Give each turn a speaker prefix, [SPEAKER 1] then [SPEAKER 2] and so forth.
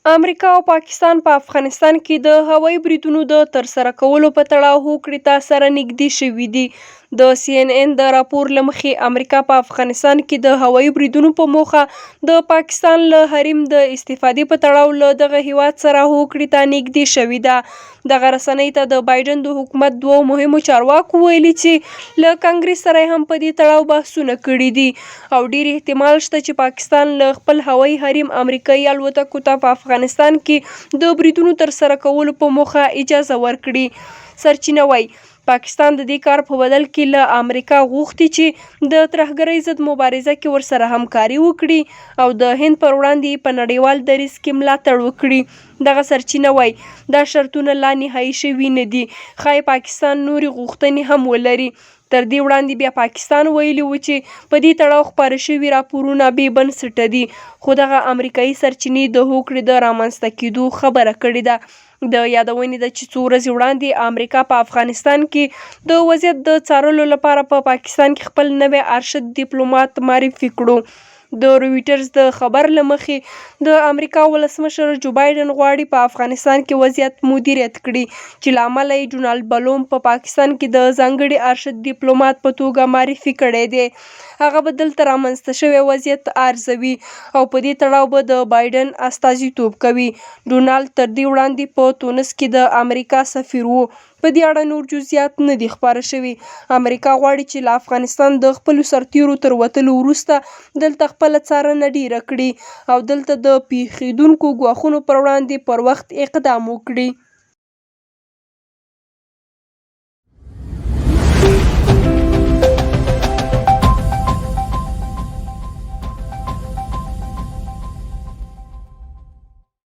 [SPEAKER 1] امریکا او پاکستان په افغانستان کې د هوایي بریدونو د ترسره کولو په تړاو هوکړې ته سره نږدې شوي دي. د CNN د راپور له مخې امریکا په افغانستان کې د هوایي بریدونو په موخه د پاکستان له حریم د استفادې په تړاو له دغه هیواد سره هوکړې ته نږدې شوې ده. دغه رسنۍ ته د بایډن د حکومت دوو مهمو چارواکو ویلي چې له کانګریس سره هم په دې تړاو بحثونه کړي دي او ډیر احتمال شته چې پاکستان له خپل هوایي حریم امریکایي الوتکو ته په افغانستان کې د بریدونو ترسره کولو په موخه اجازه ورکړي. سرچینه وایي پاکستان د دې کار په بدل کې له امریکا غوښتي چې د ترهګرۍ ضد مبارزه کې ورسره همکاري وکړي او د هند پر وړاندې په نړیوال دریځ کې ملاتړ وکړي. دغه سرچینه وایي دا شرطونه لا نهایي شوي نه دي، ښایي پاکستان نورې غوښتنې هم ولري. تر دې وړاندې بیا پاکستان ویلي و چې په دې تړاو خپاره شوي راپورونه بې بنسټه دي، خو دغه امریکایي سرچینې د هوکړې د رامنځته کېدو خبره کړې ده. د یادونې ده چې څو ورځې وړاندې امریکا په افغانستان کې د وضعیت د څارلو لپاره په پاکستان کې خپل نوی ارشد دیپلومات معرفي کړو. د رویټرز د خبر له مخې د امریکا ولسمشر جو بایډن غواړي په افغانستان کې وضعیت مدیریت کړي چې له امله یې ډونالډ بلوم په پاکستان کې د ځانګړي ارشد دیپلومات په توګه معرفي کړی دی. هغه به دلته رامنځته شوی وضعیت ارزوي او په دې تړاو به د بایډن استازیتوب کوي. ډونالډ تر دې وړاندې په تونس کې د امریکا سفیر و. په دې اړه نور جزئیات نه دي خپاره شوي. امریکا غواړي چې له افغانستان د خپلو سرتیرو تر وتلو وروسته دلته خپله څارنه ډیره کړي او دلته د پیښیدونکو ګواښونو پر وړاندې پر وخت اقدام وکړي.